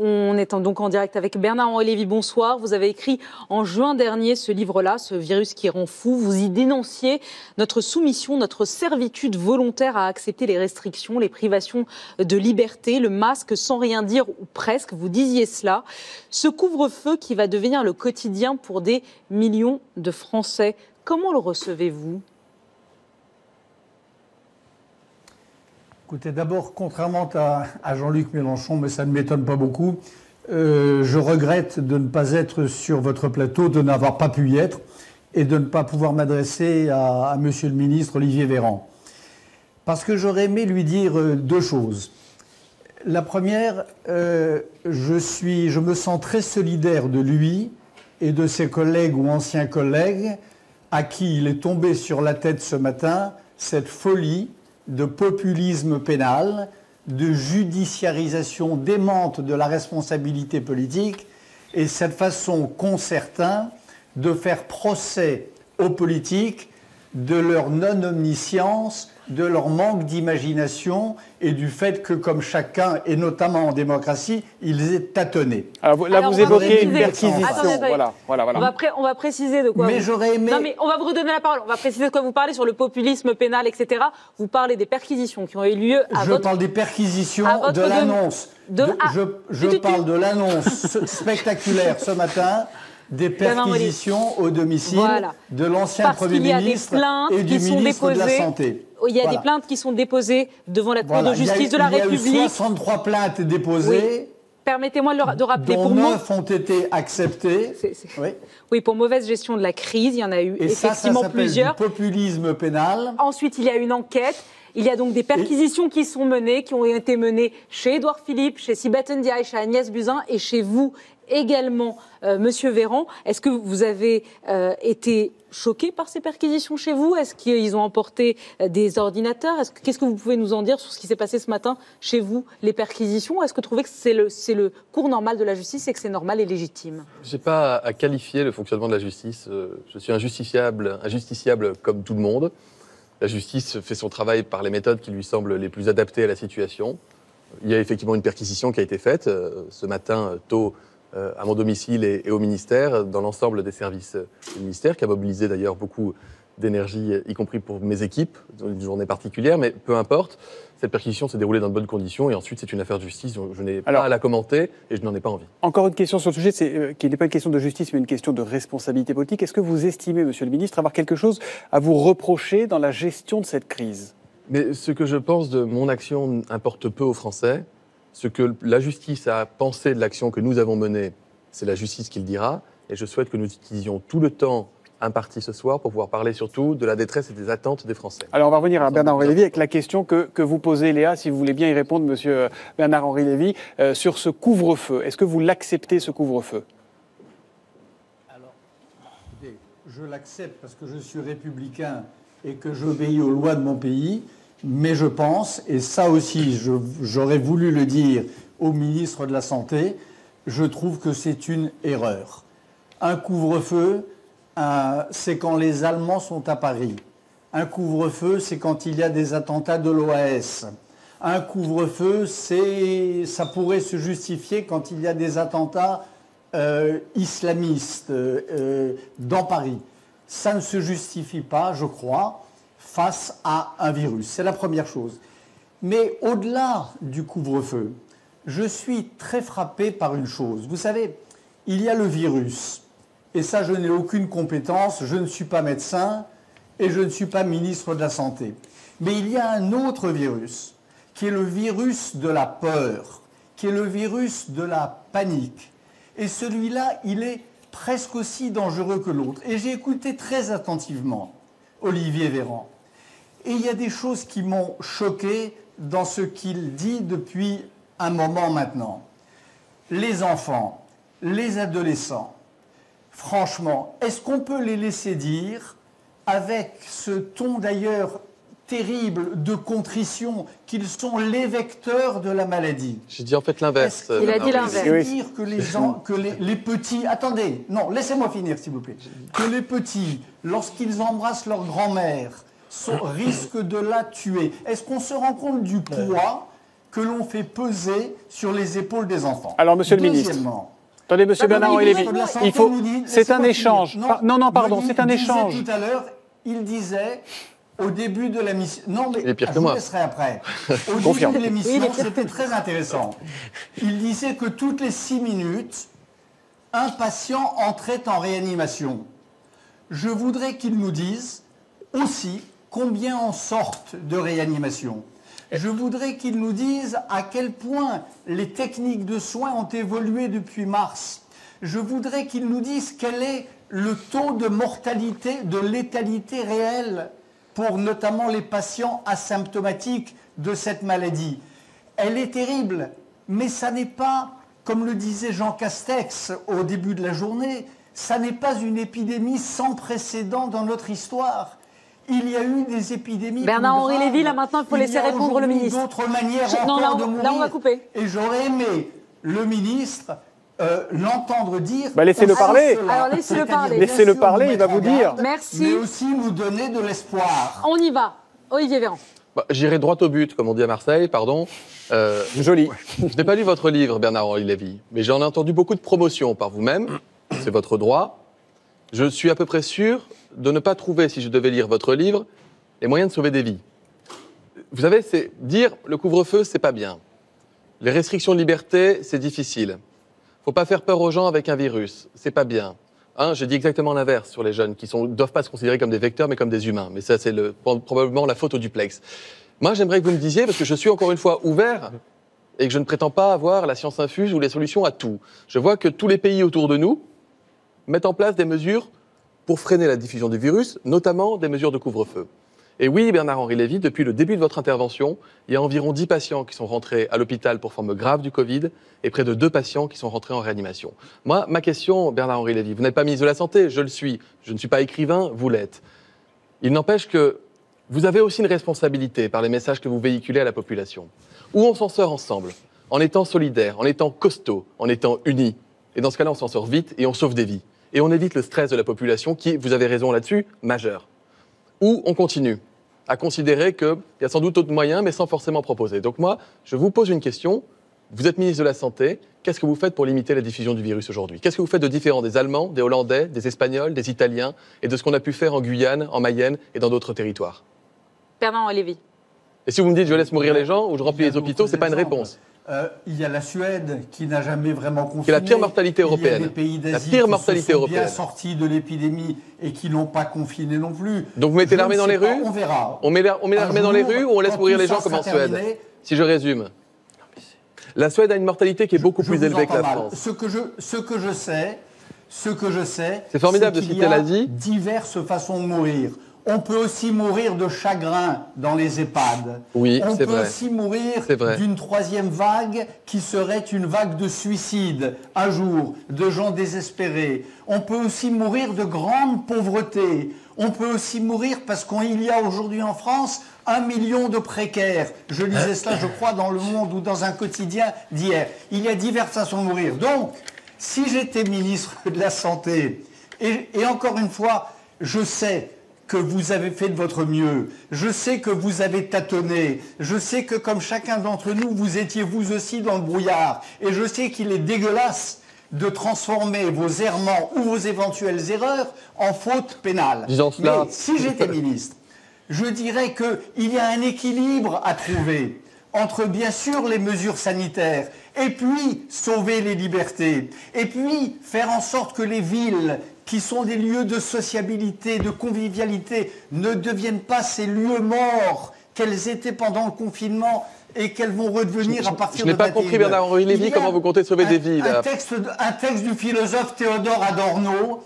On est donc en direct avec Bernard-Henri Lévy. Bonsoir. Vous avez écrit en juin dernier ce livre-là, Ce virus qui rend fou. Vous y dénonciez notre soumission, notre servitude volontaire à accepter les restrictions, les privations de liberté, le masque sans rien dire ou presque. Vous disiez cela. Ce couvre-feu qui va devenir le quotidien pour des millions de Français. Comment le recevez-vous ? Écoutez, d'abord, contrairement à Jean-Luc Mélenchon, mais ça ne m'étonne pas beaucoup, je regrette de ne pas être sur votre plateau, de n'avoir pas pu y être et de ne pas pouvoir m'adresser à Monsieur le ministre Olivier Véran. Parce que j'aurais aimé lui dire deux choses. La première, je me sens très solidaire de lui et de ses collègues ou anciens collègues à qui il est tombé sur la tête ce matin cette folie de populisme pénal, de judiciarisation démente de la responsabilité politique et cette façon qu'ont certains de faire procès aux politiques de leur non-omniscience, de leur manque d'imagination et du fait que, comme chacun, et notamment en démocratie, ils aient tâtonné. Alors là, vous évoquez une perquisition. Voilà. On va préciser de quoi j'aurais aimé... Non, mais on va vous redonner la parole. On va préciser de quoi vous parlez sur le populisme pénal, etc. Vous parlez des perquisitions qui ont eu lieu à Je parle des perquisitions de l'annonce. Je parle de l'annonce spectaculaire ce matin des perquisitions au domicile de l'ancien Premier ministre et du ministre de la Santé. Il y a des plaintes qui sont déposées devant la Cour de justice de la République. Il y a eu 63 plaintes déposées. Oui. Permettez-moi de rappeler. Dont 9 ont été acceptées. Oui, pour mauvaise gestion de la crise, il y en a eu effectivement plusieurs. Du populisme pénal. Ensuite, il y a une enquête. Il y a donc des perquisitions qui ont été menées chez Édouard Philippe, chez Sibeth Ndiaye, chez Agnès Buzyn et chez vous également, Monsieur Véran. Est-ce que vous avez été choqué par ces perquisitions chez vous ? Est-ce qu'ils ont emporté des ordinateurs ? Qu'est-ce que vous pouvez nous en dire sur ce qui s'est passé ce matin chez vous, les perquisitions ? Est-ce que vous trouvez que c'est le cours normal de la justice et que c'est normal et légitime ? Je n'ai pas à qualifier le fonctionnement de la justice. Je suis injusticiable comme tout le monde. La justice fait son travail par les méthodes qui lui semblent les plus adaptées à la situation. Il y a effectivement une perquisition qui a été faite ce matin tôt à mon domicile et au ministère, dans l'ensemble des services du ministère, qui a mobilisé d'ailleurs beaucoup d'énergie, y compris pour mes équipes, dans une journée particulière, mais peu importe. Cette perquisition s'est déroulée dans de bonnes conditions et ensuite c'est une affaire de justice, donc je n'ai pas à la commenter et je n'en ai pas envie. Encore une question sur le sujet, qui n'est pas une question de justice mais une question de responsabilité politique. Est-ce que vous estimez, Monsieur le Ministre, avoir quelque chose à vous reprocher dans la gestion de cette crise ? Mais ce que je pense de mon action importe peu aux Français. Ce que la justice a pensé de l'action que nous avons menée, c'est la justice qui le dira. Et je souhaite que nous utilisions tout le temps imparti ce soir pour pouvoir parler surtout de la détresse et des attentes des Français. Alors on va revenir à Bernard-Henri Lévy avec la question que vous posez, Léa, si vous voulez bien y répondre, Monsieur Bernard-Henri Lévy, sur ce couvre-feu. Est-ce que vous l'acceptez, ce couvre-feu ? Alors, écoutez, je l'accepte parce que je suis républicain et que j'obéis aux lois de mon pays. Mais je pense, et ça aussi j'aurais voulu le dire au ministre de la Santé, je trouve que c'est une erreur. Un couvre-feu, c'est quand les Allemands sont à Paris. Un couvre-feu, c'est quand il y a des attentats de l'OAS. Un couvre-feu, ça pourrait se justifier quand il y a des attentats islamistes dans Paris. Ça ne se justifie pas, je crois, face à un virus. C'est la première chose. Mais au-delà du couvre-feu, je suis très frappé par une chose. Vous savez, il y a le virus. Et ça, je n'ai aucune compétence. Je ne suis pas médecin et je ne suis pas ministre de la Santé. Mais il y a un autre virus, qui est le virus de la peur, qui est le virus de la panique. Et celui-là, il est presque aussi dangereux que l'autre. Et j'ai écouté très attentivement Olivier Véran. Et il y a des choses qui m'ont choqué dans ce qu'il dit depuis un moment maintenant. Les enfants, les adolescents, franchement, est-ce qu'on peut les laisser dire, avec ce ton d'ailleurs terrible de contrition, qu'ils sont les vecteurs de la maladie? J'ai dit en fait l'inverse. Il a dit l'inverse. C'est-à-dire que les petits... Attendez, non, laissez-moi finir s'il vous plaît. Que les petits, lorsqu'ils embrassent leur grand-mère, risquent de la tuer. Est-ce qu'on se rend compte du poids que l'on fait peser sur les épaules des enfants. Alors, monsieur le ministre. Deuxièmement, Attendez, monsieur Bernard-Henri Lévy, il faut. c'est un échange. Non, pardon, c'est un échange. Tout à l'heure, il disait au début de la mission. Non, mais il est pire que je moi. vous laisserai après. Au Confirme. début de l'émission, c'était très intéressant. Il disait que toutes les 6 minutes, un patient entrait en réanimation. Je voudrais qu'il nous dise aussi combien en sortent de réanimation. Je voudrais qu'il nous dise à quel point les techniques de soins ont évolué depuis mars. Je voudrais qu'il nous dise quel est le taux de mortalité, de létalité réelle pour notamment les patients asymptomatiques de cette maladie. Elle est terrible, mais ça n'est pas, comme le disait Jean Castex au début de la journée, ça n'est pas une épidémie sans précédent dans notre histoire. Il y a eu des épidémies. Bernard-Henri Lévy, là maintenant, il faut laisser répondre le ministre. D'autres manières Non, encore de mourir. là, on va couper. Et j'aurais aimé le ministre l'entendre dire. Laissez-le parler. Alors, laissez-le parler. Laissez-le parler, il va vous dire. Merci. Mais aussi nous donner de l'espoir. On y va. Olivier Véran. J'irai droit au but, comme on dit à Marseille, pardon. Joli. Je n'ai pas lu votre livre, Bernard-Henri Lévy, mais j'en ai entendu beaucoup de promotions par vous-même. C'est votre droit. Je suis à peu près sûr de ne pas trouver, si je devais lire votre livre, les moyens de sauver des vies. Vous savez, c'est dire le couvre-feu, c'est pas bien. Les restrictions de liberté, c'est difficile. Faut pas faire peur aux gens avec un virus, c'est pas bien. J'ai dit exactement l'inverse sur les jeunes qui ne doivent pas se considérer comme des vecteurs, mais comme des humains. Mais ça, c'est probablement la faute au duplex. Moi, j'aimerais que vous me disiez, parce que je suis encore une fois ouvert et que je ne prétends pas avoir la science infuse ou les solutions à tout. Je vois que tous les pays autour de nous mettent en place des mesures pour freiner la diffusion du virus, notamment des mesures de couvre-feu. Et oui, Bernard-Henri Lévy, depuis le début de votre intervention, il y a environ 10 patients qui sont rentrés à l'hôpital pour forme grave du Covid et près de 2 patients qui sont rentrés en réanimation. Moi, ma question, Bernard-Henri Lévy, vous n'êtes pas ministre de la Santé, je le suis. Je ne suis pas écrivain, vous l'êtes. Il n'empêche que vous avez aussi une responsabilité par les messages que vous véhiculez à la population. Où on s'en sort ensemble, en étant solidaires, en étant costauds, en étant unis. Et dans ce cas-là, on s'en sort vite et on sauve des vies. Et on évite le stress de la population qui, vous avez raison là-dessus, majeur. Ou on continue à considérer qu'il y a sans doute d'autres moyens, mais sans forcément proposer. Donc moi, je vous pose une question. Vous êtes ministre de la Santé. Qu'est-ce que vous faites pour limiter la diffusion du virus aujourd'hui? Qu'est-ce que vous faites de différent des Allemands, des Hollandais, des Espagnols, des Italiens et de ce qu'on a pu faire en Guyane, en Mayenne et dans d'autres territoires? Bernard-Henri Lévy. Et si vous me dites je laisse mourir les gens ou je remplis les hôpitaux, c'est pas une réponse. Il y a la Suède qui n'a jamais vraiment confiné. Qui est la pire mortalité européenne. Il y a des pays d'Asie La pire mortalité qui se sont européenne. bien sortis de l'épidémie et qui n'ont pas confiné non plus. Donc vous mettez l'armée dans les rues? On verra. On met l'armée dans les rues ou on laisse mourir les gens comme en Suède? Si je résume. La Suède a une mortalité qui est beaucoup plus élevée que la France. Ce que je sais, c'est formidable de qu'il citer y a l'Asie. diverses façons de mourir. On peut aussi mourir de chagrin dans les EHPAD. Oui, on c'est peut vrai. aussi mourir C'est vrai. d'une troisième vague qui serait une vague de suicide un jour, de gens désespérés. On peut aussi mourir de grande pauvreté. On peut aussi mourir parce qu'il y a aujourd'hui en France 1 million de précaires. Je lisais cela, je crois, dans Le Monde ou dans un quotidien d'hier. Il y a diverses façons de mourir. Donc, si j'étais ministre de la Santé, et encore une fois, je sais que vous avez fait de votre mieux, je sais que vous avez tâtonné, je sais que comme chacun d'entre nous, vous étiez vous aussi dans le brouillard, et je sais qu'il est dégueulasse de transformer vos errements ou vos éventuelles erreurs en faute pénale. Disons cela. Mais si j'étais ministre, je dirais qu'il y a un équilibre à trouver entre, bien sûr, les mesures sanitaires, et puis sauver les libertés, et puis faire en sorte que les villes, qui sont des lieux de sociabilité, de convivialité, ne deviennent pas ces lieux morts qu'elles étaient pendant le confinement et qu'elles vont redevenir à partir de 21h. Je n'ai pas compris, Bernard-Henri Lévy, comment vous comptez sauver des vies. Un texte du philosophe Théodore Adorno,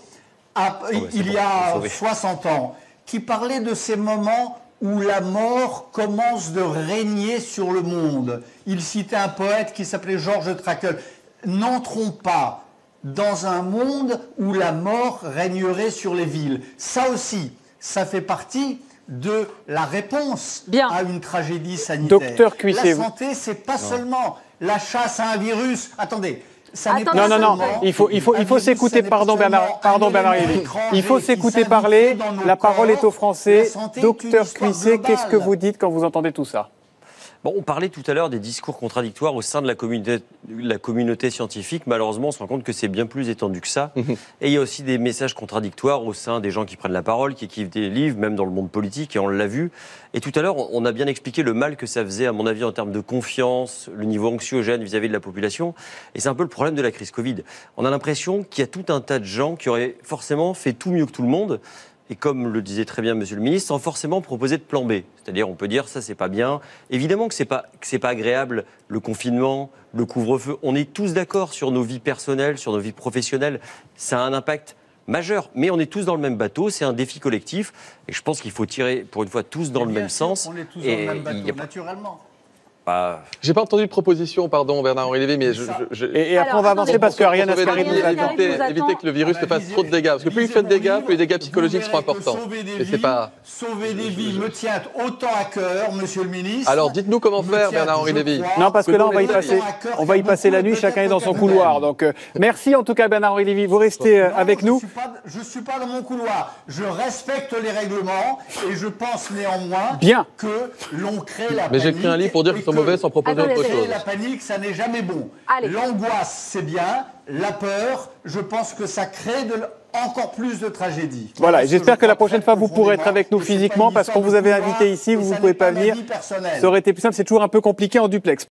il y a 60 ans, qui parlait de ces moments où la mort commence de régner sur le monde. Il citait un poète qui s'appelait Georges Trakl. N'entrons pas dans un monde où la mort régnerait sur les villes. Ça aussi, ça fait partie de la réponse à une tragédie sanitaire. Docteur Cuisset, la santé, c'est pas seulement la chasse à un virus. Attendez. Non, il faut s'écouter, pardon Bernard Lévy. Il faut s'écouter parler, la parole est aux Français. Docteur Cuisset, qu'est-ce que vous dites quand vous entendez tout ça? Bon, on parlait tout à l'heure des discours contradictoires au sein de la communauté scientifique. Malheureusement, on se rend compte que c'est bien plus étendu que ça. Et il y a aussi des messages contradictoires au sein des gens qui prennent la parole, qui écrivent des livres, même dans le monde politique, et on l'a vu. Et tout à l'heure, on a bien expliqué le mal que ça faisait, à mon avis, en termes de confiance, le niveau anxiogène vis-à-vis de la population. Et c'est un peu le problème de la crise Covid. On a l'impression qu'il y a tout un tas de gens qui auraient forcément fait tout mieux que tout le monde. Et comme le disait très bien Monsieur le Ministre, sans forcément proposer de plan B. C'est-à-dire, on peut dire, ça, c'est pas bien. Évidemment que c'est pas agréable, le confinement, le couvre-feu. On est tous d'accord sur nos vies personnelles, sur nos vies professionnelles. Ça a un impact majeur. Mais on est tous dans le même bateau, c'est un défi collectif. Et je pense qu'il faut tirer, pour une fois, tous dans le même sens. On est tous dans le même bateau, naturellement. J'ai pas entendu de proposition, pardon, Bernard-Henri Lévy, mais Et après, on va avancer parce que Ariane Ascari nous attend. Éviter que le virus ne fasse trop de dégâts. Parce que plus il fait de dégâts, plus les dégâts psychologiques seront importants. Sauver des vies me tient autant à cœur, Monsieur le Ministre. Alors, dites-nous comment faire, Bernard-Henri Lévy. Non, parce que là, on va y passer la nuit, chacun est dans son couloir. Donc, merci en tout cas, Bernard-Henri Lévy. Vous restez avec nous. Je ne suis pas dans mon couloir. Je respecte les règlements et je pense néanmoins que l'on crée la panique. Mais j'ai écrit un livre pour dire qu'ils sont mauvais sans proposer autre chose. La panique, ça n'est jamais bon. L'angoisse, c'est bien. La peur, je pense que ça crée encore plus de tragédie. Voilà, et j'espère que la prochaine fois, vous pourrez être avec nous physiquement parce qu'on vous avait invité ici, vous ne pouvez pas venir. Ça aurait été plus simple, c'est toujours un peu compliqué en duplex.